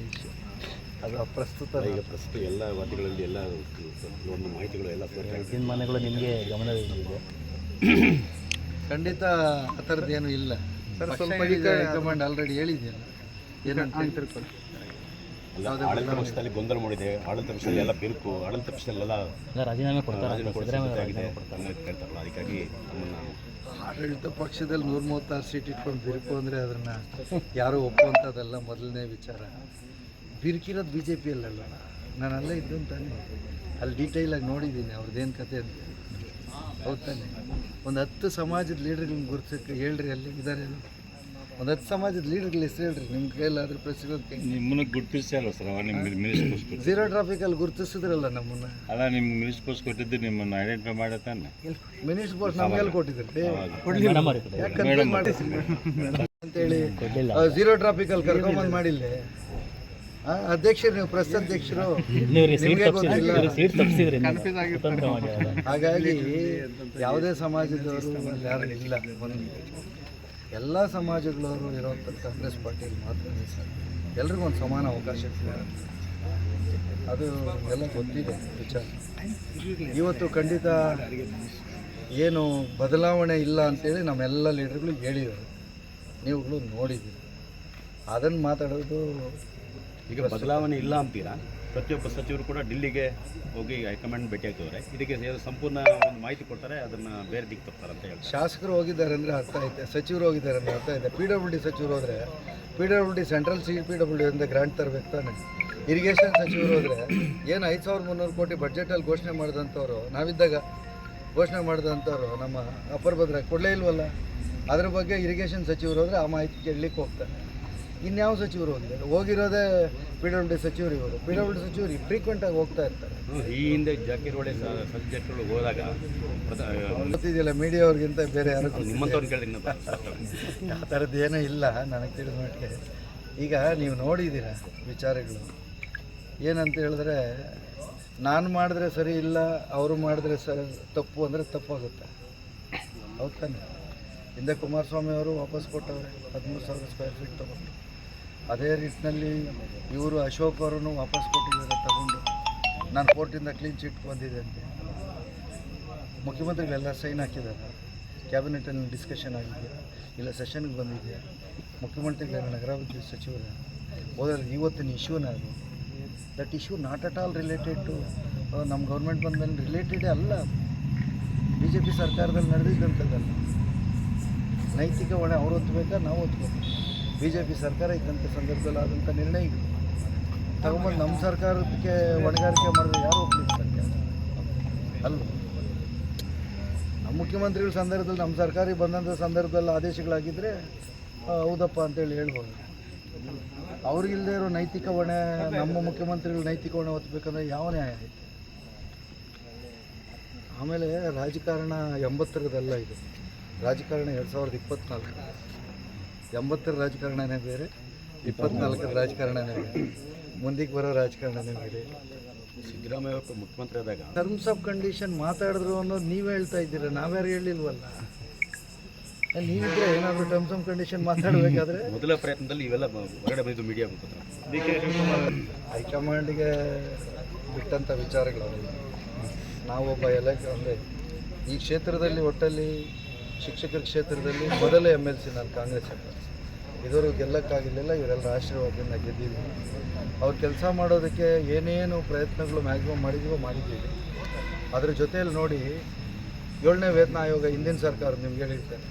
Issue ಅದು ಪ್ರಸ್ತುತ ಎಲ್ಲ ವಾರ್ತೆಗಳಲ್ಲಿ ಎಲ್ಲ ಒಂದು ಮಾಹಿತಿಗಳು ಎಲ್ಲ ತೀರ್ಮಾನಗಳು ನಿಮಗೆ ಗಮನವಿದೆ? ಖಂಡಿತ ಆ ಥರದ್ದೇನು ಇಲ್ಲ ಸರ್. ಸ್ವಲ್ಪ ಹೈಕಮಾಂಡ್ ಆಲ್ರೆಡಿ ಹೇಳಿದೆಯಲ್ಲ ಏನಂತ ತಿಳ್ಕೊಳ್ಳಿ. ಆಡಳಿತ ಪಕ್ಷದಲ್ಲಿ ಗೊಂದಲ ಮೂಡಿದೆ, ಆಡಳಿತ ಪಕ್ಷದಲ್ಲಿ ಎಲ್ಲ ಬಿರುಕು, ಆಡಳಿತ ಪಕ್ಷದಲ್ಲೆಲ್ಲ ರಾಜೀನಾಮೆ ಕೊಡ್ತಾರೆ, ಕೇಳ್ತಾರಲ್ಲ, ಅದಕ್ಕಾಗಿ ನಮ್ಮನ್ನು ಆಡಳಿತ ಪಕ್ಷದಲ್ಲಿ 136 ಸೀಟ್ ಇಟ್ಕೊಂಡು ಬಿರುಕು ಅಂದರೆ ಅದನ್ನು ಯಾರೂ ಒಪ್ಪುವಂಥದ್ದಲ್ಲ. ಮೊದಲನೇ ವಿಚಾರ ಬಿರುಕಿರೋದು ಬಿ ಜೆ ಪಿಯಲ್ಲಲ್ಲ, ನಾನು ಅಲ್ಲೇ ಇದ್ದು ತಾನೆ, ಅಲ್ಲಿ ಡೀಟೈಲಾಗಿ ನೋಡಿದ್ದೀನಿ ಅವ್ರದ್ದೇನು ಕತೆ ಅಂತ. ಹೌದು ತಾನೆ? ಒಂದು 10 ಸಮಾಜದ ಲೀಡರ್ಗಳನ್ನ ಗುರುತಿಸಕ್ಕೆ ಹೇಳ್ರಿ, ಅಲ್ಲಿ ಇದ್ದಾರೆ. ಒಂದು 10 ಸಮಾಜದ ಲೀಡರ್ಗಳ ಹೆಸರು ಹೇಳ್ರಿ ನಿಮ್ಮ ಕೈಲಾದ್ರೆ ಪ್ರೆಸಿಡೆಂಟ್. ನಿಮ್ಮನ್ನು ಗುರುತಿಸಲ್ಲ ಸರ್, ನಿಮ್ಮ ಮಿನಿಸ್ಟರ್ ಪೋಸ್ಟ್ ಝೀರೋ ಟ್ರಾಫಿಕಲ್ಲಿ ಗುರುತಿಸಿದ್ರಲ್ಲ ನಮ್ಮನ್ನು. ಅಲ್ಲ, ನಿಮ್ಮ ಮಿನಿಸ್ಟರ್ ಪೋಸ್ಟ್ ಕೊಟ್ಟಿದ್ದು ನಿಮ್ಮನ್ನು ಐಡೆಂಟಿಫೈ ಮಾಡತ್ತಾನೆ. ಮಿನಿಸ್ಟರ್ ಪೋಸ್ಟ್ ನಮಗೆಲ್ಲ ಕೊಟ್ಟಿದ್ರಿ ಅಂತೇಳಿ ಝೀರೋ ಟ್ರಾಫಿಕಲ್ಲಿ ಕರ್ಕೊಂಬಂದು ಮಾಡಿಲ್ಲ ಅಧ್ಯಕ್ಷರು. ನೀವು ಪ್ರೆಸ್ ಅಧ್ಯಕ್ಷರು, ನಿಮಗೆ ಗೊತ್ತಿಲ್ಲ. ಹಾಗಾಗಿ ಯಾವುದೇ ಸಮಾಜದವರು ಯಾರು ಇಲ್ಲ. ಒಂದು ಎಲ್ಲ ಸಮಾಜಗಳವರು ಇರೋವಂಥ ಕಾಂಗ್ರೆಸ್ ಪಾರ್ಟಿಯಲ್ಲಿ ಮಾತ್ರ ಸರ್ ಎಲ್ರಿಗೂ ಒಂದು ಸಮಾನ ಅವಕಾಶ ಸಿಗುತ್ತೆ. ಅದು ಎಲ್ಲ ಗೊತ್ತಿದೆ ವಿಚಾರ. ಇವತ್ತು ಖಂಡಿತ ಏನು ಬದಲಾವಣೆ ಇಲ್ಲ ಅಂತೇಳಿ ನಮ್ಮೆಲ್ಲ ಲೀಡರ್ಗಳು ಹೇಳಿದ್ದಾರೆ, ನೀವುಗಳು ನೋಡಿದ್ದೀರಿ. ಅದನ್ನು ಮಾತಾಡೋದು ಈಗ ಬದಲಾವಣೆ ಇಲ್ಲ ಅಂತೀರಾ? ಪ್ರತಿಯೊಬ್ಬ ಸಚಿವರು ಕೂಡ ಡಿಲ್ಲಿಗೆ ಹೋಗಿ ಹೈಕಮಾಂಡ್ ಭೇಟಿ ಆಗ್ತಿದ್ದಾರೆ, ಇದಕ್ಕೆ ಸಂಪೂರ್ಣ ಒಂದು ಮಾಹಿತಿ ಕೊಡ್ತಾರೆ, ಅದನ್ನು ಬೇರೆ ದಿಕ್ಕು ತರ್ತಾರೆ ಅಂತ ಹೇಳಿ. ಶಾಸಕರು ಹೋಗಿದ್ದಾರೆ ಅಂದರೆ ಅರ್ಥ ಐತೆ, ಸಚಿವರು ಹೋಗಿದ್ದಾರೆ ಅಂದರೆ ಅರ್ಥ ಐತೆ. PWD ಸಚಿವರು ಹೋದರೆ PWD ಸೆಂಟ್ರಲ್ PWD ಅಂತ ಗ್ರಾಂಟ್ ತರಬೇಕು ತಾನೆ. ಇರಿಗೇಷನ್ ಸಚಿವರು ಹೋದರೆ ಏನು 5300 ಕೋಟಿ ಬಡ್ಜೆಟಲ್ಲಿ ಘೋಷಣೆ ಮಾಡಿದಂಥವ್ರು, ನಾವಿದ್ದಾಗ ಘೋಷಣೆ ಮಾಡಿದಂಥವ್ರು ನಮ್ಮ ಅಪ್ಪರ್ ಭದ್ರ ಕೊಡಲೇ ಇಲ್ವಲ್ಲ. ಅದ್ರ ಬಗ್ಗೆ ಇರಿಗೇಷನ್ ಸಚಿವರು ಹೋದರೆ ಆ ಮಾಹಿತಿ ಕೇಳಲಿಕ್ಕೆ ಹೋಗ್ತಾರೆ. ಇನ್ಯಾವ ಸಚಿವರು ಹೋಗಿದ್ದಾರೆ? ಹೋಗಿರೋದೇ PWD ಸಚಿವರು. ಇವರು PWD ಸಚಿವರು ಫ್ರೀಕ್ವೆಂಟಾಗಿ ಹೋಗ್ತಾ ಇರ್ತಾರೆ. ಈ ಹಿಂದೆ ಜಾಕೀರ್ ಹೊಳೆ ಸಬ್ಜೆಕ್ಟ್ಗಳು ಹೋದಾಗ ಗೊತ್ತಿದೆಯಲ್ಲ, ಮೀಡಿಯಾ ಅವ್ರಿಗಿಂತ ಬೇರೆ ಯಾರು ನಿಮ್ಮಂಥವ್ರು ಕೇಳಿದ್ರೆ ಆ ಥರದ್ದು ಏನೂ ಇಲ್ಲ ನನಗೆ ತಿಳಿದ ಮಟ್ಟಿಗೆ. ಈಗ ನೀವು ನೋಡಿದ್ದೀರ ವಿಚಾರಗಳು ಏನಂತ ಹೇಳಿದ್ರೆ, ನಾನು ಮಾಡಿದ್ರೆ ಸರಿ ಇಲ್ಲ, ಅವರು ಮಾಡಿದ್ರೆ ತಪ್ಪು ಅಂದರೆ ತಪ್ಪಾಗುತ್ತೆ. ಹೌದು ತಾನೆ? ಹಿಂದೆ ಕುಮಾರಸ್ವಾಮಿ ಅವರು ವಾಪಸ್ ಕೊಟ್ಟವ್ರೆ 13,000 ಸ್ಕ್ವೇರ್ ಫೀಟ್ ತೊಗೊಂಡು. ಅದೇ ರೀತಿಯಲ್ಲಿ ಇವರು ಅಶೋಕ್ ಅವರು ವಾಪಸ್ ಕೊಟ್ಟಿದ್ದಾರೆ ತಗೊಂಡು. ನಾನು ಕೋರ್ಟಿಂದ ಕ್ಲೀನ್ ಚಿಟ್ ಬಂದಿದೆ ಅಂತ ಮುಖ್ಯಮಂತ್ರಿಗಳೆಲ್ಲ ಸೈನ್ ಹಾಕಿದ್ದಾರೆ. ಕ್ಯಾಬಿನೆಟಲ್ಲಿ ಡಿಸ್ಕಷನ್ ಆಗಿದೆ, ಇಲ್ಲ ಸೆಷನ್ಗೆ ಬಂದಿದೆ. ಮುಖ್ಯಮಂತ್ರಿಗಳ ನಗರಾಭಿವೃದ್ಧಿ ಸಚಿವರ ಹೋದಲ್ಲಿ ಇವತ್ತಿನ ಇಶ್ಯೂನ ಅದು. That issue not at all related to ನಮ್ಮ ಗೌರ್ಮೆಂಟ್ ಬಂದ ಮೇಲೆ ರಿಲೇಟೆಡೇ ಅಲ್ಲ. BJP ಸರ್ಕಾರದಲ್ಲಿ ನಡೆದಿದ್ದಂಥದ್ದಲ್ಲ. ನೈತಿಕ ಹೊಣೆ ಅವ್ರು ಒತ್ತಬೇಕಾ, ನಾವು ಒತ್ಬೇಕು. BJP ಸರ್ಕಾರ ಇದ್ದಂಥ ಸಂದರ್ಭದಲ್ಲಿ ಆದಂಥ ನಿರ್ಣಯಗಳು ತಗೊಂಬಂದು ನಮ್ಮ ಸರ್ಕಾರಕ್ಕೆ ಹೊಣೆಗಾರಿಕೆ ಮಾಡಿದ್ರೆ ಯಾರು ಒಪ್ಪಲಿಕ್ಕೆ ಸಾಧ್ಯ ಅಲ್ಲ. ನಮ್ಮ ಮುಖ್ಯಮಂತ್ರಿಗಳ ಸಂದರ್ಭದಲ್ಲಿ ನಮ್ಮ ಸರ್ಕಾರಕ್ಕೆ ಬಂದಂಥ ಸಂದರ್ಭದಲ್ಲಿ ಆದೇಶಗಳಾಗಿದ್ದರೆ ಹೌದಪ್ಪ ಅಂತೇಳಿ ಹೇಳ್ಬೋದು. ಅವ್ರಿಗಿಲ್ಲದೆ ಇರೋ ನೈತಿಕ ಹೊಣೆ ನಮ್ಮ ಮುಖ್ಯಮಂತ್ರಿಗಳು ನೈತಿಕ ಹೊಣೆ ಒತ್ತಬೇಕಂದ್ರೆ ಯಾವ ನ್ಯಾಯ ಐತೆ? ಆಮೇಲೆ ರಾಜಕಾರಣ 80ರದಲ್ಲ ಇದು. ರಾಜಕಾರಣ 2024. 80ರ ರಾಜಕಾರಣನೇ ಬೇರೆ, 24ರ ರಾಜಕಾರಣನೇ ಬೇರೆ, ಮುಂದಕ್ಕೆ ಬರೋ ರಾಜಕಾರಣನೇ ಬೇರೆ. ಸಿದ್ದರಾಮಯ್ಯ ಅವರು ಮುಖ್ಯಮಂತ್ರಿ ಆದಾಗ ಟರ್ಮ್ಸ್ ಆಫ್ ಕಂಡೀಷನ್ ಮಾತಾಡಿದ್ರು ಅನ್ನೋದು ನೀವೇ ಹೇಳ್ತಾ ಇದ್ದೀರ, ನಾವ್ಯಾರು ಹೇಳಿಲ್ವಲ್ಲ. ನೀವಿದ್ರೆ ಏನಾದರೂ ಟರ್ಮ್ಸ್ ಆಫ್ ಕಂಡೀಷನ್ ಮಾತಾಡಬೇಕಾದ್ರೆ ಮೊದಲ ಪ್ರಯತ್ನದಲ್ಲಿ ಇವೆಲ್ಲ ಹೊರಗಡೆ ಬಂದಿದ್ದು ಮೀಡಿಯಾ ಹೈಕಮಾಂಡ್ಗೆ ಬಿಟ್ಟಂಥ ವಿಚಾರಗಳು. ನಾವೊಬ್ಬ ಅಂದರೆ ಈ ಕ್ಷೇತ್ರದಲ್ಲಿ ಒಟ್ಟಲ್ಲಿ ಶಿಕ್ಷಕರ ಕ್ಷೇತ್ರದಲ್ಲಿ ಮೊದಲೇ MLC ನಾನು ಕಾಂಗ್ರೆಸ್ MLC. ಇದುವರೆಗೂ ಗೆಲ್ಲಕ್ಕಾಗಿರಲಿಲ್ಲ, ಇವರೆಲ್ಲ ಆಶೀರ್ವಾದದಿಂದ ಗೆದ್ದಿದ್ದೀವಿ. ಅವ್ರು ಕೆಲಸ ಮಾಡೋದಕ್ಕೆ ಏನೇನು ಪ್ರಯತ್ನಗಳು ಮ್ಯಾಕ್ಸಿಮಮ್ ಮಾಡಿದ್ದೀವಿ. ಅದ್ರ ಜೊತೆಯಲ್ಲಿ ನೋಡಿ 7ನೇ ವೇತನ ಆಯೋಗ ಹಿಂದಿನ ಸರ್ಕಾರ, ನಿಮ್ಗೆ ಹೇಳಿರ್ತೇನೆ,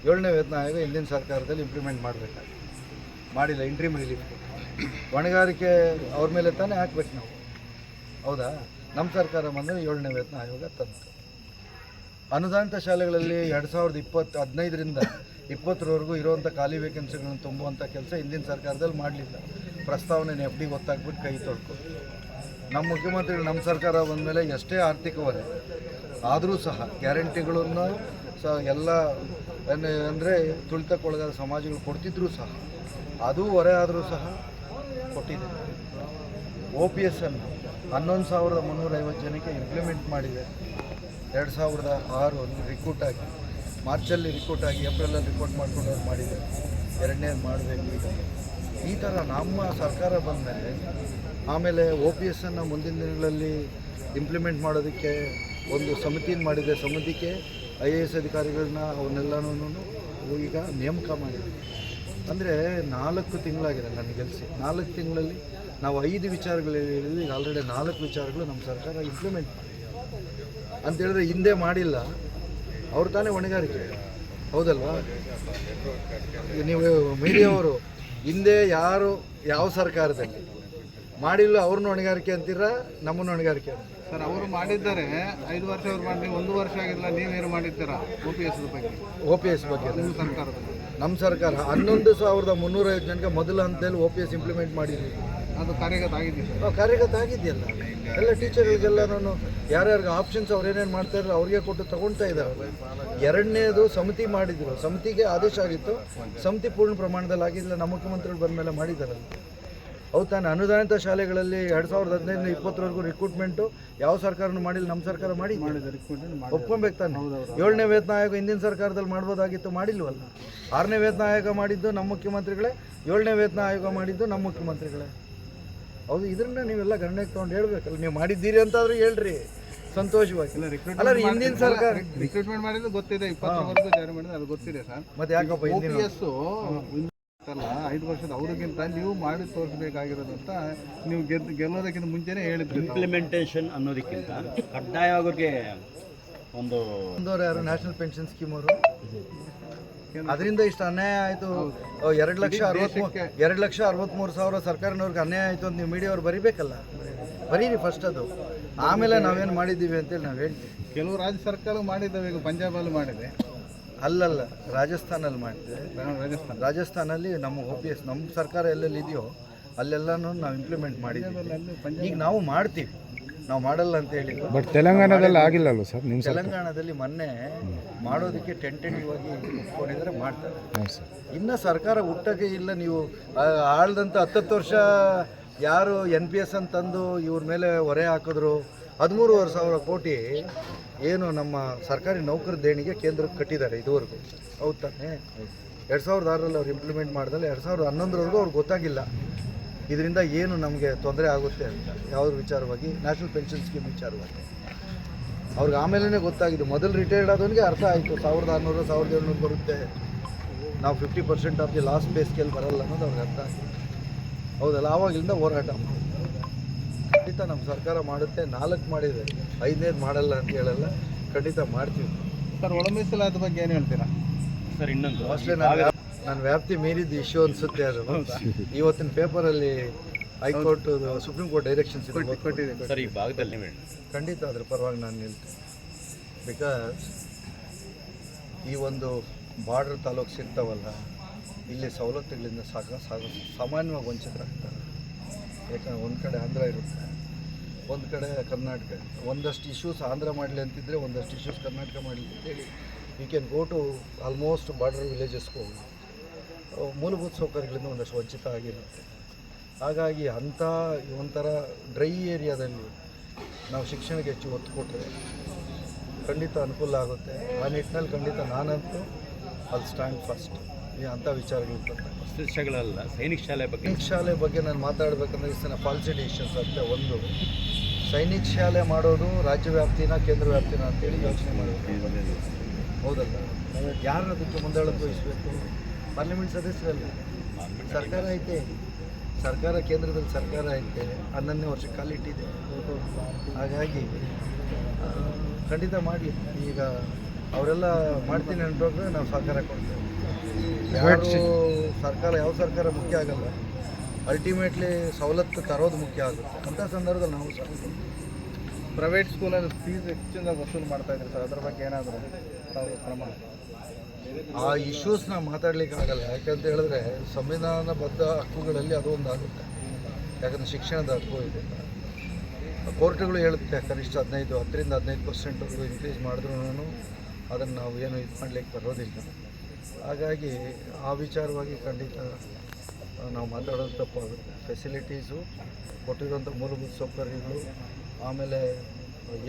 7ನೇ ವೇತನ ಆಯೋಗ ಹಿಂದಿನ ಸರ್ಕಾರದಲ್ಲಿ ಇಂಪ್ಲಿಮೆಂಟ್ ಮಾಡಬೇಕಾಗಿ ಮಾಡಿಲ್ಲ. ಇಂಟ್ರಿಮ್ ರಿಲೀಫ್ ಹೊಣೆಗಾರಿಕೆ ಅವ್ರ ಮೇಲೆ ತಾನೇ ಹಾಕ್ಬೇಕು ನಾವು, ಹೌದಾ? ನಮ್ಮ ಸರ್ಕಾರ ಬಂದರೆ 7ನೇ ವೇತನ ಆಯೋಗ ತಂತು. ಅನುದಾನಿತ ಶಾಲೆಗಳಲ್ಲಿ 2015ರಿಂದ 2020ವರೆಗೂ ಇರುವಂಥ ಖಾಲಿ ವೇಕೆನ್ಸಿಗಳನ್ನು ತುಂಬುವಂಥ ಕೆಲಸ ಹಿಂದಿನ ಸರ್ಕಾರದಲ್ಲಿ ಮಾಡಲಿಲ್ಲ. ಪ್ರಸ್ತಾವನೆ FD ಗೊತ್ತಾಗ್ಬಿಟ್ಟು ಕೈ ತೊಳ್ಕೊಂಡು ನಮ್ಮ ಮುಖ್ಯಮಂತ್ರಿಗಳು ನಮ್ಮ ಸರ್ಕಾರ ಬಂದಮೇಲೆ ಎಷ್ಟೇ ಆರ್ಥಿಕ ಹೊರೆ ಆದರೂ ಸಹ ಗ್ಯಾರಂಟಿಗಳನ್ನು ಎಲ್ಲ ಅಂದರೆ ತುಳಿತಕ್ಕೊಳಗಾದ ಸಮಾಜಗಳು ಕೊಡ್ತಿದ್ರೂ ಸಹ ಅದು ಹೊರೆ ಆದರೂ ಸಹ ಕೊಟ್ಟಿದೆ. OPS ಅನ್ನು 11,350 ಜನಕ್ಕೆ ಇಂಪ್ಲಿಮೆಂಟ್ ಮಾಡಿದೆ. 2006 ರಿಕ್ರೂಟ್ ಆಗಿ, ಮಾರ್ಚಲ್ಲಿ ರಿಕ್ರೂಟ್ ಆಗಿ, ಏಪ್ರಿಲಲ್ಲಿ ರಿಕ್ರೂಟ್ ಮಾಡ್ಕೊಂಡು ಅವ್ರು ಮಾಡಿದ್ದಾರೆ. ಎರಡನೇದು ಮಾಡಬೇಕು. ಈಗ ಈ ಥರ ನಮ್ಮ ಸರ್ಕಾರ ಬಂದ ಮೇಲೆ ಆಮೇಲೆ OPS ಅನ್ನು ಮುಂದಿನ ದಿನಗಳಲ್ಲಿ ಇಂಪ್ಲಿಮೆಂಟ್ ಮಾಡೋದಕ್ಕೆ ಒಂದು ಸಮಿತಿನ ಮಾಡಿದೆ. ಸಮಿತಿಗೆ IAS ಅಧಿಕಾರಿಗಳನ್ನ ಅವನ್ನೆಲ್ಲನೂ ಈಗ ನೇಮಕ ಮಾಡಿದೆ. ಅಂದರೆ 4 ತಿಂಗಳಾಗಿದೆ ನನಗೆ ಗೆಲ್ಲಿಸಿ. 4 ತಿಂಗಳಲ್ಲಿ ನಾವು 5 ವಿಚಾರಗಳು ಹೇಳಿದ್ವಿ. ಈಗ ಆಲ್ರೆಡಿ 4 ವಿಚಾರಗಳು ನಮ್ಮ ಸರ್ಕಾರ ಇಂಪ್ಲಿಮೆಂಟ್ ಮಾಡಿ ಅಂತೇಳಿದ್ರೆ ಹಿಂದೆ ಮಾಡಿಲ್ಲ. ಅವ್ರು ತಾನೇ ಹೊಣೆಗಾರಿಕೆ, ಹೌದಲ್ವಾ? ನೀವು ಮೀಡಿಯಾವರು ಹಿಂದೆ ಯಾರು ಯಾವ ಸರ್ಕಾರದಲ್ಲಿ ಮಾಡಿಲ್ಲ ಅವ್ರನ್ನ ಹೊಣೆಗಾರಿಕೆ ಅಂತೀರಾ, ನಮ್ಮನ್ನು ಹೊಣೆಗಾರಿಕೆ ಅಂತ? ಸರ್ ಅವರು ಮಾಡಿದ್ದಾರೆ 5 ವರ್ಷ ಅವ್ರು ಮಾಡಿ 1 ವರ್ಷ ಆಗಿಲ್ಲ. ನೀವೇನು ಮಾಡಿದ್ದೀರಾ OPS ಬಗ್ಗೆ? OPS ಬಗ್ಗೆ ನಿಮ್ಮ ಸರ್ಕಾರದಲ್ಲಿ ನಮ್ಮ ಸರ್ಕಾರ 11,350 ಜನಕ್ಕೆ ಮೊದಲ ಹಂತದಲ್ಲಿ OPS ಇಂಪ್ಲಿಮೆಂಟ್ ಮಾಡಿದ್ವಿ. ಅದು ಕಾರ್ಯಗತ ಆಗಿದ್ದೀವಿ. ಕಾರ್ಯಗತ ಆಗಿದೆಯಲ್ಲ. ಎಲ್ಲ ಟೀಚರ್ಗಳಿಗೆಲ್ಲ ನಾನು ಯಾರ್ಯಾರಿಗೆ ಆಪ್ಷನ್ಸ್ ಅವ್ರು ಏನೇನು ಮಾಡ್ತಾಯಿದ್ರು ಅವ್ರಿಗೆ ಕೊಟ್ಟು ತಗೊಳ್ತಾ ಇದ್ದಾರೆ. ಎರಡನೇದು ಸಮಿತಿ ಮಾಡಿದ್ರು. ಸಮಿತಿಗೆ ಆದೇಶ ಆಗಿತ್ತು. ಸಮಿತಿ ಪೂರ್ಣ ಪ್ರಮಾಣದಲ್ಲಿ ಆಗಿಲ್ಲ. ನಮ್ಮ ಮುಖ್ಯಮಂತ್ರಿಗಳು ಬಂದ ಮೇಲೆ ಮಾಡಿದ್ದಾರಲ್ಲ. ಹೌದು ತಾನೆ? ಅನುದಾನಿತ ಶಾಲೆಗಳಲ್ಲಿ 2015-20 ರಿಕ್ರೂಟ್ಮೆಂಟು ಯಾವ ಸರ್ಕಾರನೂ ಮಾಡಿಲ್ಲ. ನಮ್ಮ ಸರ್ಕಾರ ಮಾಡಿದೆ. ಒಪ್ಕೊಬೇಕು ತಾನೆ? 7ನೇ ವೇತನ ಆಯೋಗ ಹಿಂದಿನ ಸರ್ಕಾರದಲ್ಲಿ ಮಾಡ್ಬೋದಾಗಿತ್ತು, ಮಾಡಿಲ್ವಲ್ಲ. 6ನೇ ವೇತನ ಆಯೋಗ ಮಾಡಿದ್ದು ನಮ್ಮ ಮುಖ್ಯಮಂತ್ರಿಗಳೇ, 7ನೇ ವೇತನ ಆಯೋಗ ಮಾಡಿದ್ದು ನಮ್ಮ ಮುಖ್ಯಮಂತ್ರಿಗಳೇ. ಹೌದು, ಇದನ್ನ ನೀವೆಲ್ಲ ಗಣನೆಗೆ ತೊಗೊಂಡು ಹೇಳ್ಬೇಕಲ್ಲ. ನೀವು ಮಾಡಿದ್ದೀರಿ ಅಂತಾದ್ರೂ ಹೇಳ್ರಿ ಸಂತೋಷವಾಗಿ. ಅಲ್ಲ ರೀ, ಹಿಂದಿನ ಸರ್ಕಾರ ರಿಕ್ರೂಟ್ಮೆಂಟ್ ಮಾಡಿದ್ದು ಗೊತ್ತಿದೆ. 20 ಜಾರಿ ಮಾಡಿದ್ರೆ ಅದು ಗೊತ್ತಿದೆ ಸರ್. ಮತ್ತೆ ಯಾಕಪ್ಪ ಹಿಂದಿನ OPS ಅಲ್ಲ 5 ವರ್ಷದ ಅವ್ರಿಗಿಂತ ನೀವು ಮಾಡಿ ತೋರಿಸ್ಬೇಕಾಗಿರೋದು ಅಂತ ನೀವು ಗೆಲ್ಲೋದಕ್ಕಿಂತ ಮುಂಚೆನೇ ಹೇಳಿದ್ರಿ. ಇಂಪ್ಲಿಮೆಂಟೇಷನ್ ಅನ್ನೋದಕ್ಕಿಂತ ಕಡ್ಡಾಯವಾಗಿ ಒಂದು ಯಾರು ನ್ಯಾಷನಲ್ ಪೆನ್ಷನ್ ಸ್ಕೀಮ್ ಅವರು ಅದರಿಂದ ಇಷ್ಟು ಅನ್ಯಾಯ ಆಯಿತು. 2,63,000 ಸರ್ಕಾರನವ್ರಿಗೆ ಅನ್ಯಾಯ ಆಯಿತು ಅಂತ ನೀವು ಮೀಡಿಯಾವ್ರು ಬರೀಬೇಕಲ್ಲ. ಬರೀರಿ ಫಸ್ಟ್ ಅದು, ಆಮೇಲೆ ನಾವೇನು ಮಾಡಿದ್ದೀವಿ ಅಂತೇಳಿ ನಾವು ಹೇಳ್ತೀವಿ. ಕೆಲವು ರಾಜ್ಯ ಸರ್ಕಾರ ಮಾಡಿದ್ದಾವೆ. ಈಗ ಪಂಜಾಬಲ್ಲಿ ಮಾಡಿದೆ, ಅಲ್ಲಲ್ಲ ರಾಜಸ್ಥಾನಲ್ಲಿ ಮಾಡಿದೆ. ರಾಜಸ್ಥಾನಲ್ಲಿ ನಮ್ಮ OPS ನಮ್ಮ ಸರ್ಕಾರ ಎಲ್ಲೆಲ್ಲಿ ಇದೆಯೋ ಅಲ್ಲೆಲ್ಲನೂ ನಾವು ಇಂಪ್ಲಿಮೆಂಟ್ ಮಾಡಿದ್ದೀವಿ. ಈಗ ನಾವು ಮಾಡ್ತೀವಿ, ನಾವು ಮಾಡಲ್ಲ ಅಂತ ಹೇಳಿ. ಬಟ್ ತೆಲಂಗಾಣದಲ್ಲಿ ಆಗಿಲ್ಲಲ್ವ ಸರ್? ನಿಮ್ಮ ತೆಲಂಗಾಣದಲ್ಲಿ ಮೊನ್ನೆ ಮಾಡೋದಕ್ಕೆ ಟೆಂಟೇಟಿವ್ ಆಗಿ ಒಪ್ಕೊಂಡಿದ್ದಾರೆ, ಮಾಡ್ತಾರೆ. ಇನ್ನು ಸರ್ಕಾರ ಹುಟ್ಟಕ್ಕೆ ಇಲ್ಲ. ನೀವು ಆಳ್ದಂಥ 10 ವರ್ಷ ಯಾರು NPS ಅಂತಂದು ಇವ್ರ ಮೇಲೆ ಹೊರೆ ಹಾಕಿದ್ರು. 13,500 ಕೋಟಿ ಏನು ನಮ್ಮ ಸರ್ಕಾರಿ ನೌಕರ ದೇಣಿಗೆ ಕೇಂದ್ರಕ್ಕೆ ಕಟ್ಟಿದ್ದಾರೆ ಇದುವರೆಗೂ. ಹೌದು ತಾನೇ? 2006ರಲ್ಲಿ ಅವ್ರು ಇಂಪ್ಲಿಮೆಂಟ್ ಮಾಡಿದಲ್ಲಿ 2011ರವರೆಗೂ ಅವ್ರಿಗೆ ಗೊತ್ತಾಗಿಲ್ಲ ಇದರಿಂದ ಏನು ನಮಗೆ ತೊಂದರೆ ಆಗುತ್ತೆ ಅಂತ. ಯಾವುದ್ರ ವಿಚಾರವಾಗಿ? ನ್ಯಾಷನಲ್ ಪೆನ್ಷನ್ ಸ್ಕೀಮ್ ವಿಚಾರವಾಗಿ ಅವ್ರಿಗೆ ಆಮೇಲೆ ಗೊತ್ತಾಗಿದೆ. ಮೊದಲು ರಿಟೈರ್ಡ್ ಆದವನಿಗೆ ಅರ್ಥ ಆಯಿತು 1,600 1,700 ಬರುತ್ತೆ, ನಾವು 50% of the last pay scale ಬರಲ್ಲ ಅನ್ನೋದು ಅವ್ರಿಗೆ ಅರ್ಥ ಆಗಿದೆ. ಹೌದಲ್ಲ? ಆವಾಗಿಂದ ಹೋರಾಟ ಮಾಡಿ ಖಂಡಿತ ನಮ್ಮ ಸರ್ಕಾರ ಮಾಡುತ್ತೆ. 4 ಮಾಡಿದೆ, 5ನೇದು ಮಾಡಲ್ಲ ಅಂತ ಹೇಳಲ್ಲ, ಖಂಡಿತ ಮಾಡ್ತೀವಿ. ಸರ್ ಒಳ ಮೀಸಲಾತಿ ಬಗ್ಗೆ ಏನು ಹೇಳ್ತೀರಾ ಸರ್? ಇನ್ನೊಂದು ಅಷ್ಟೇ ನನ್ನ ವ್ಯಾಪ್ತಿ ಮೀರಿದ್ದು ಇಶ್ಯೂ ಅನಿಸುತ್ತೆ. ಅದು ಇವತ್ತಿನ ಪೇಪರಲ್ಲಿ ಹೈಕೋರ್ಟ್ ಸುಪ್ರೀಂ ಕೋರ್ಟ್ ಡೈರೆಕ್ಷನ್ಸ್ ಕೊಟ್ಟಿದೆ ಸರ್. ಈ ಭಾಗದಲ್ಲಿ ಖಂಡಿತ ಅದ್ರ ಪರವಾಗಿ ನಾನು ನಿಲ್ತೀನಿ. ಬಿಕಾಸ್ ಈ ಒಂದು ಬಾರ್ಡರ್ ತಾಲೂಕ್ಸ್ ಇರ್ತಾವಲ್ಲ, ಇಲ್ಲಿ ಸವಲತ್ತುಗಳಿಂದ ಸಾಮಾನ್ಯವಾಗಿ ವಂಚಿತರಾಗ್ತಾರೆ. ಯಾಕಂದರೆ ಒಂದು ಕಡೆ ಆಂಧ್ರ ಇರುತ್ತೆ, ಒಂದು ಕಡೆ ಕರ್ನಾಟಕ. ಒಂದಷ್ಟು ಇಶ್ಯೂಸ್ ಆಂಧ್ರ ಮಾಡಲಿ ಅಂತಿದ್ರೆ ಒಂದಷ್ಟು ಇಶ್ಯೂಸ್ ಕರ್ನಾಟಕ ಮಾಡಲಿ ಅಂತೇಳಿ you can go to almost border ವಿಲೇಜಸ್ಗೆ ಹೋಗಿ ಮೂಲಭೂತ ಸೌಕರ್ಯಗಳಿಂದ ಒಂದಷ್ಟು ವಂಚಿತ ಆಗಿರುತ್ತೆ. ಹಾಗಾಗಿ ಅಂಥ ಒಂಥರ ಡ್ರೈ ಏರಿಯಾದಲ್ಲಿ ನಾವು ಶಿಕ್ಷಣಕ್ಕೆ ಹೆಚ್ಚು ಒತ್ತು ಕೊಟ್ಟರೆ ಖಂಡಿತ ಅನುಕೂಲ ಆಗುತ್ತೆ. ಆ ನಿಟ್ಟಿನಲ್ಲಿ ಖಂಡಿತ ನಾನಂತೂ ಅಲ್ಲಿ ಸ್ಟ್ಯಾಂಡ್ ಫಸ್ಟ್ ಅಂಥ ವಿಚಾರಗಳು ಶಿಕ್ಷೆಗಳಲ್ಲ. ಸೈನಿಕ ಶಾಲೆ ಬಗ್ಗೆ ನಾನು ಮಾತಾಡಬೇಕಂದ್ರೆ ಇಷ್ಟು ಪಾಲಿಸಿ ಡಿಸಿಷನ್ಸ್ ಅಂತ. ಒಂದು ಸೈನಿಕ ಶಾಲೆ ಮಾಡೋದು ರಾಜ್ಯ ವ್ಯಾಪ್ತಿನ ಕೇಂದ್ರ ವ್ಯಾಪ್ತಿನ ಅಂತೇಳಿ ಯೋಚನೆ ಮಾಡಬೇಕು, ಹೌದಲ್ಲ? ಯಾರು ಅದಕ್ಕೆ ಮುಂದಾಳತ್ವ ವಹಿಸಬೇಕು? ಪಾರ್ಲಿಮೆಂಟ್ ಸದಸ್ಯರಲ್ಲ, ಸರ್ಕಾರ ಐತೆ. ಸರ್ಕಾರ ಕೇಂದ್ರದಲ್ಲಿ ಸರ್ಕಾರ ಐತೆ, 11ನೇ ವರ್ಷ ಕಾಲಿಟ್ಟಿದೆ. ಹಾಗಾಗಿ ಖಂಡಿತ ಮಾಡಲಿ. ಈಗ ಅವರೆಲ್ಲ ಮಾಡ್ತೀನಿ ಅಂಟೋದ್ರೆ ನಾವು ಸಹಕಾರ ಕೊಡ್ತೇವೆ. ಯಾರು ಸರ್ಕಾರ, ಯಾವ ಸರ್ಕಾರ ಮುಖ್ಯ ಆಗಲ್ಲ, ಅಲ್ಟಿಮೇಟ್ಲಿ ಸವಲತ್ತು ತರೋದು ಮುಖ್ಯ ಆಗುತ್ತೆ. ಅಂಥ ಸಂದರ್ಭದಲ್ಲಿ ನಾವು ಸಹ ಪ್ರೈವೇಟ್ ಸ್ಕೂಲಲ್ಲಿ ಫೀಸ್ ಹೆಚ್ಚಿನ ವಸೂಲು ಮಾಡ್ತಾಯಿದ್ರು ಸರ್, ಅದ್ರ ಬಗ್ಗೆ ಏನಾದರೂ ಕ್ರಮ? ಆ ಇಶ್ಯೂಸ್ನ ಮಾತಾಡ್ಲಿಕ್ಕೆ ಆಗಲ್ಲ. ಯಾಕಂತ ಹೇಳಿದ್ರೆ ಸಂವಿಧಾನಬದ್ಧ ಹಕ್ಕುಗಳಲ್ಲಿ ಅದು ಒಂದು ಆಗುತ್ತೆ. ಯಾಕಂದರೆ ಶಿಕ್ಷಣದ ಹಕ್ಕು ಇದೆ. ಕೋರ್ಟ್ಗಳು ಹೇಳುತ್ತೆ ಕನಿಷ್ಠ 10-15% ಇನ್ಕ್ರೀಸ್ ಮಾಡಿದ್ರೂ ಅದನ್ನು ನಾವು ಏನು ಇದು ಮಾಡಲಿಕ್ಕೆ ಬರೋದಿಲ್ಲ. ಹಾಗಾಗಿ ಆ ವಿಚಾರವಾಗಿ ಖಂಡಿತ ನಾವು ಮಾತಾಡೋದು ತಪ್ಪಾಗುತ್ತೆ. ಫೆಸಿಲಿಟೀಸು, ಕೊಟ್ಟಿರುವಂಥ ಮೂಲಭೂತ ಸೌಕರ್ಯಗಳು, ಆಮೇಲೆ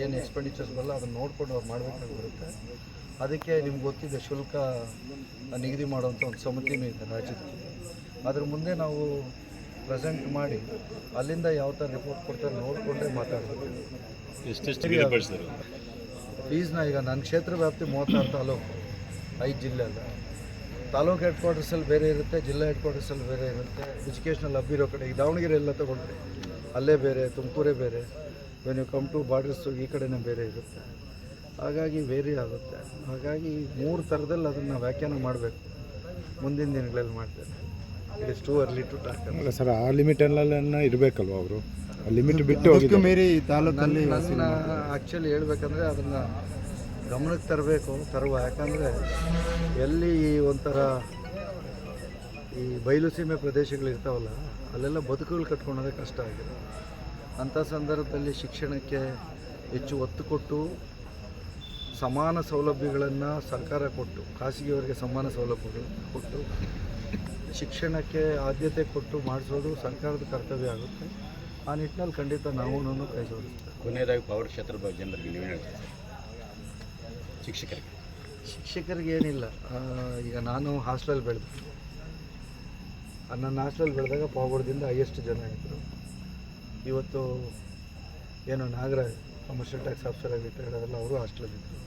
ಏನು ಎಕ್ಸ್ಪೆಂಡಿಚರ್ಸ್ ಬರಲ್ಲ ಅದನ್ನು ನೋಡ್ಕೊಂಡು ಅವ್ರು ಮಾಡಬೇಕಾಗಿ ಬರುತ್ತೆ. ಅದಕ್ಕೆ ನಿಮ್ಗೆ ಗೊತ್ತಿದೆ, ಶುಲ್ಕ ನಿಗದಿ ಮಾಡುವಂಥ ಒಂದು ಸಮಿತಿನೂ ಇದೆ ರಾಜ್ಯದಲ್ಲಿ. ಅದ್ರ ಮುಂದೆ ನಾವು ಪ್ರೆಸೆಂಟ್ ಮಾಡಿ ಅಲ್ಲಿಂದ ಯಾವ ಥರ ರಿಪೋರ್ಟ್ ಕೊಡ್ತಾರೆ ನೋಡಿಕೊಂಡೇ ಮಾತಾಡಬೇಕು. ಎಷ್ಟೆಷ್ಟು ನಿಗದಿಪಡಿಸಿದ್ರು? ಫೀಸ್ನ ಈಗ ನನ್ನ ಕ್ಷೇತ್ರ ವ್ಯಾಪ್ತಿ 36 ತಾಲೂಕು, 5 ಜಿಲ್ಲೆ ಅಲ್ಲ. ತಾಲೂಕು ಹೆಡ್ ಕ್ವಾರ್ಟರ್ಸಲ್ಲಿ ಬೇರೆ ಇರುತ್ತೆ, ಜಿಲ್ಲಾ ಹೆಡ್ ಕ್ವಾರ್ಟರ್ಸಲ್ಲಿ ಬೇರೆ ಇರುತ್ತೆ. ಎಜುಕೇಷನಲ್ ಹಬ್ ಇರೋ ಕಡೆ ಈಗ ದಾವಣಗೆರೆ ಎಲ್ಲ ತೊಗೊಂಡ್ರೆ ಅಲ್ಲೇ ಬೇರೆ, ತುಮಕೂರೇ ಬೇರೆ, when you come to borders ಈ ಕಡೆನೇ ಬೇರೆ ಇರುತ್ತೆ. ಹಾಗಾಗಿ ವೇರಿ ಆಗುತ್ತೆ. ಹಾಗಾಗಿ 3 ಥರದಲ್ಲಿ ಅದನ್ನು ವ್ಯಾಖ್ಯಾನ ಮಾಡಬೇಕು. ಮುಂದಿನ ದಿನಗಳಲ್ಲಿ ಮಾಡ್ತೇನೆ. It is too early to talk. ಅಲ್ಲ ಸರ್, ಆ ಲಿಮಿಟನ್ನ ಇರಬೇಕಲ್ವ ಅವರು? ಆ ಲಿಮಿಟ್ ಬಿಟ್ಟು ಹೋಗಿದ್ದು ಮೇರಿ ತಾಲೂಕಲ್ಲಿ ನನ್ನ ಆ್ಯಕ್ಚುಲಿ ಹೇಳ್ಬೇಕಂದ್ರೆ ಅದನ್ನು ಗಮನಕ್ಕೆ ತರುವ. ಯಾಕಂದರೆ ಎಲ್ಲಿ ಈ ಒಂಥರ ಈ ಬಯಲು ಸೀಮೆ ಪ್ರದೇಶಗಳಿರ್ತಾವಲ್ಲ, ಅಲ್ಲೆಲ್ಲ ಬದುಕುಗಳು ಕಟ್ಕೊಳ್ಳೋದೇ ಕಷ್ಟ ಆಗಿದೆ. ಅಂಥ ಸಂದರ್ಭದಲ್ಲಿ ಶಿಕ್ಷಣಕ್ಕೆ ಹೆಚ್ಚು ಒತ್ತು ಕೊಟ್ಟು ಸಮಾನ ಸೌಲಭ್ಯಗಳನ್ನು ಸರ್ಕಾರ ಕೊಟ್ಟು, ಖಾಸಗಿಯವರಿಗೆ ಸಮಾನ ಸೌಲಭ್ಯಗಳು ಕೊಟ್ಟು ಶಿಕ್ಷಣಕ್ಕೆ ಆದ್ಯತೆ ಕೊಟ್ಟು ಮಾಡಿಸೋದು ಸರ್ಕಾರದ ಕರ್ತವ್ಯ ಆಗುತ್ತೆ. ಆ ನಿಟ್ಟಿನಲ್ಲಿ ಖಂಡಿತ ನಾವು ಕೈ ಜೋಡಿಸ್ತೇವೆ. ಕೊನೆಯದಾಗಿ ಪವರ್ ಕ್ಷೇತ್ರದ ಬಗ್ಗೆ ಜನರಿಗೆ ನೀವೇನು ಹೇಳ್ತೀರಿ? ಶಿಕ್ಷಕರಿಗೆ ಏನಿಲ್ಲ. ಈಗ ನಾನು ಹಾಸ್ಟೆಲ್ ಬೆಳೆದೆ. ನನ್ನ ಹಾಸ್ಟೆಲ್ ಬೆಳೆದಾಗ ಪಾವಗಡದಿಂದ ಹೈಯೆಸ್ಟ್ ಜನ ಇದ್ದರು. ಇವತ್ತು ಏನು ನಾಗರಾಜ್ ಕಮರ್ಷಿಯಲ್ ಟ್ಯಾಕ್ಸ್ ಆಫೀಸರ್ ಆಗಿ ರಿಟೈರ್ಡ್ ಅದೆಲ್ಲ ಅವರು ಹಾಸ್ಟೆಲಲ್ಲಿದ್ದರು.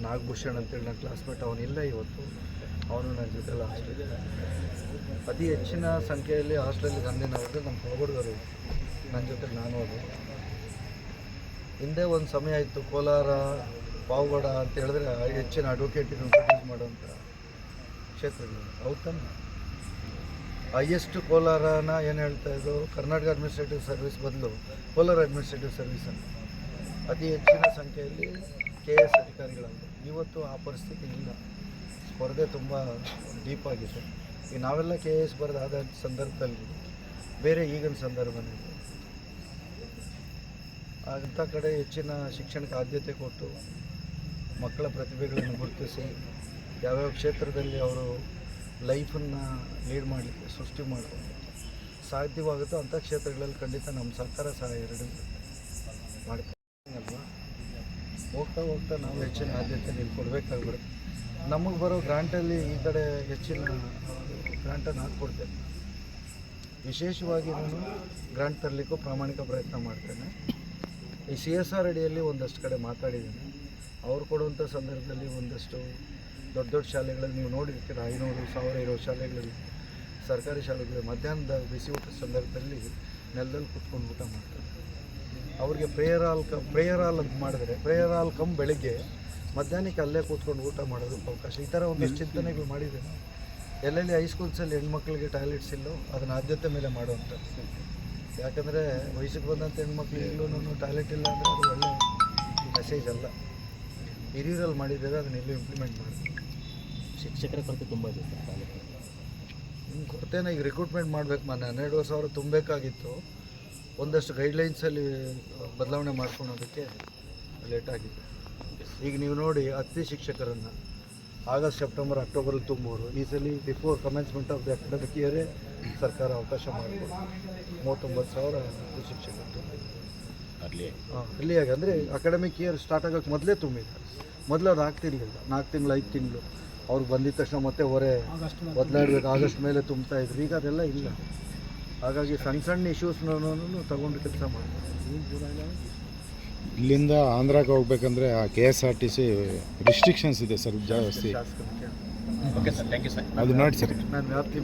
ನಾಗಭೂಷಣ್ ಅಂತೇಳಿ ನನ್ನ ಕ್ಲಾಸ್ಮೇಟ್, ಅವನಿಲ್ಲ ಇವತ್ತು, ಅವನು ನನ್ನ ಜೊತೆಲ್ಲ ಹಾಸ್ಟೆಲ್. ಅತಿ ಹೆಚ್ಚಿನ ಸಂಖ್ಯೆಯಲ್ಲಿ ಹಾಸ್ಟೆಲ್ ಗಾಂಧಿನಗರದಲ್ಲಿ ನಮ್ಮ ಪಾವಗಡದವರು ನನ್ನ ಜೊತೆ ನಾನು ಹೋದೆ. ಹಿಂದೆ ಒಂದು ಸಮಯ ಇತ್ತು, ಕೋಲಾರ ಪಾವಗಡ ಅಂತ ಹೇಳಿದ್ರೆ ಹೆಚ್ಚಿನ ಅಡ್ವೊಕೇಟಿನ ಪ್ರೊಡ್ಯೂಸ್ ಮಾಡೋಂಥ ಕ್ಷೇತ್ರಗಳು. ಹೌದು ತಾನೆ? ಹೈಯೆಸ್ಟ್ ಕೋಲಾರನ ಏನು ಹೇಳ್ತಾ ಇದ್ದು, ಕರ್ನಾಟಕ ಅಡ್ಮಿನಿಸ್ಟ್ರೇಟಿವ್ ಸರ್ವಿಸ್ ಬದಲು ಕೋಲಾರ ಅಡ್ಮಿನಿಸ್ಟ್ರೇಟಿವ್ ಸರ್ವಿಸ್ ಅಂತ ಅತಿ ಹೆಚ್ಚಿನ ಸಂಖ್ಯೆಯಲ್ಲಿ KS ಅಧಿಕಾರಿಗಳಾಗಿದೆ. ಇವತ್ತು ಆ ಪರಿಸ್ಥಿತಿ ಇಲ್ಲ. ಸ್ಪರ್ಧೆ ತುಂಬ ಡೀಪ್ ಆಗಿದೆ. ಈಗ ನಾವೆಲ್ಲ KS ಬರೆದಾದ ಸಂದರ್ಭದಲ್ಲಿ ಬೇರೆ ಈಗಿನ ಸಂದರ್ಭನೇ. ಅಂಥ ಕಡೆ ಹೆಚ್ಚಿನ ಶಿಕ್ಷಣಕ್ಕೆ ಆದ್ಯತೆ ಕೊಟ್ಟು ಮಕ್ಕಳ ಪ್ರತಿಭೆಗಳನ್ನು ಗುರುತಿಸಿ ಯಾವ್ಯಾವ ಕ್ಷೇತ್ರದಲ್ಲಿ ಅವರು ಲೈಫನ್ನು ಲೀಡ್ ಮಾಡಲಿಕ್ಕೆ ಸೃಷ್ಟಿ ಮಾಡ್ಕೊಂಡು ಸಾಧ್ಯವಾಗುತ್ತೋ ಅಂಥ ಕ್ಷೇತ್ರಗಳಲ್ಲಿ ಖಂಡಿತ ನಮ್ಮ ಸರ್ಕಾರ ಸಹ ಎರಡು ಮಾಡ್ತೀವಿ ಅಲ್ವಾ. ಹೋಗ್ತಾ ನಾವು ಹೆಚ್ಚಿನ ಆದ್ಯತೆ ಕೊಡಬೇಕಾಗ್ಬಿಡುತ್ತೆ. ನಮಗೆ ಬರೋ ಗ್ರಾಂಟಲ್ಲಿ ಈ ಕಡೆ ಹೆಚ್ಚಿನ ಗ್ರಾಂಟನ್ನು ಹಾಕ್ಕೊಡ್ತೇನೆ. ವಿಶೇಷವಾಗಿ ನಾನು ಗ್ರಾಂಟ್ ತರಲಿಕ್ಕೂ ಪ್ರಾಮಾಣಿಕ ಪ್ರಯತ್ನ ಮಾಡ್ತೇನೆ. ಈ CSR ಅಡಿಯಲ್ಲಿ ಒಂದಷ್ಟು ಕಡೆ ಮಾತಾಡಿದ್ದೀನಿ. ಅವ್ರು ಕೊಡುವಂಥ ಸಂದರ್ಭದಲ್ಲಿ ಒಂದಷ್ಟು ದೊಡ್ಡ ದೊಡ್ಡ ಶಾಲೆಗಳಲ್ಲಿ ನೀವು ನೋಡಿರ್ತೀರ, 500,000 ಇರೋ ಶಾಲೆಗಳಲ್ಲಿ, ಸರ್ಕಾರಿ ಶಾಲೆಗಳು ಮಧ್ಯಾಹ್ನದ ಬಿಸಿ ಊಟದ ಸಂದರ್ಭದಲ್ಲಿ ನೆಲದಲ್ಲಿ ಕೂತ್ಕೊಂಡು ಊಟ ಮಾಡ್ತಾರೆ. ಅವ್ರಿಗೆ ಪ್ರೇಯರ್ ಹಾಲ್ ಅಂತ ಮಾಡಿದ್ರೆ ಪ್ರೇಯರ್ ಹಾಲ್ ಬೆಳಗ್ಗೆ ಮಧ್ಯಾಹ್ನಕ್ಕೆ ಅಲ್ಲೇ ಕೂತ್ಕೊಂಡು ಊಟ ಮಾಡೋದಕ್ಕೆ ಅವಕಾಶ. ಈ ಥರ ಒಂದಷ್ಟು ಚಿಂತನೆಗಳು ಮಾಡಿದ್ದೇನೆ. ಎಲ್ಲೆಲ್ಲಿ ಹೈಸ್ಕೂಲ್ಸಲ್ಲಿ ಹೆಣ್ಮಕ್ಳಿಗೆ ಟಾಯ್ಲೆಟ್ಸ್ ಇಲ್ಲೋ ಅದನ್ನು ಆದ್ಯತೆ ಮೇಲೆ ಮಾಡುವಂಥದ್ದು. ಯಾಕಂದರೆ ವಯಸ್ಸಿಗೆ ಬಂದಂಥ ಹೆಣ್ಮಕ್ಳಿಗೂ ಟಾಯ್ಲೆಟ್ ಇಲ್ಲ ಅಂದರೆ ಅದು ಒಳ್ಳೆ ಮೆಸೇಜ್ ಅಲ್ಲ. ಹಿರಿಯೂರಲ್ಲಿ ಮಾಡಿದ್ದೇವೆ, ಅದನ್ನ ಎಲ್ಲೂ ಇಂಪ್ಲಿಮೆಂಟ್ ಮಾಡ್ತೀವಿ. ಶಿಕ್ಷಕರ ಕೊರತೆ ತುಂಬ ಇದೆ ಸರ್ ತಾಲೂಕು. ಕೊರತೆನ ಈಗ ರಿಕ್ರೂಟ್ಮೆಂಟ್ ಮಾಡಬೇಕು. ಮೊನ್ನೆ 12,000 ತುಂಬಬೇಕಾಗಿತ್ತು. ಒಂದಷ್ಟು ಗೈಡ್ಲೈನ್ಸಲ್ಲಿ ಬದಲಾವಣೆ ಮಾಡ್ಕೊಳೋದಕ್ಕೆ ಲೇಟ್ ಆಗಿದೆ. ಈಗ ನೀವು ನೋಡಿ, ಅತಿಥಿ ಶಿಕ್ಷಕರನ್ನು ಆಗಸ್ಟ್, ಸೆಪ್ಟೆಂಬರ್, ಅಕ್ಟೋಬರಲ್ಲಿ ತುಂಬೋರು. ಈ ಸಲ before commencement of the academic ಇಯರೇ ಸರ್ಕಾರ ಅವಕಾಶ ಮಾಡಿಕೊಡು. 39,000 ಅತಿಥಿ ಶಿಕ್ಷಕರು ಅಲ್ಲಿಯಾಗಿ ಅಂದರೆ ಅಕಾಡೆಮಿಕ್ ಇಯರ್ ಸ್ಟಾರ್ಟ್ ಆಗೋಕ್ಕೆ ಮೊದಲೇ ತುಂಬಿದ್ದಾರೆ. ಮೊದಲು ಅದು ಆಗ್ತಿರ್ಲಿಲ್ಲ. 4 ತಿಂಗಳು 5 ತಿಂಗಳು ಅವ್ರು ಬಂದಿದ್ದ ತಕ್ಷಣ ಮತ್ತೆ ಹೊರೆ ಬದಲಾಡಬೇಕು. ಆಗಸ್ಟ್ ಮೇಲೆ ತುಂಬ್ತಾ ಇದ್ರು. ಈಗ ಅದೆಲ್ಲ ಇಲ್ಲ. ಹಾಗಾಗಿ ಸಣ್ಣ ಇಶ್ಯೂಸ್ನೂ ತಗೊಂಡು ಕೆಲಸ ಮಾಡ್ತಾರೆ. ಇಲ್ಲಿಂದ ಆಂಧ್ರಕ್ಕೆ ಹೋಗ್ಬೇಕಂದ್ರೆ ಆ KSRTC ರಿಸ್ಟ್ರಿಕ್ಷನ್ಸ್ ಇದೆ ಸರ್ ಜಾಸ್ತಿ. ಶಾಸಕರಿಗೆ okay sir, thank you sir. ಅದು ನೋಡಿ ಸರ್. ನಾನು ವ್ಯಾಪ್ತಿ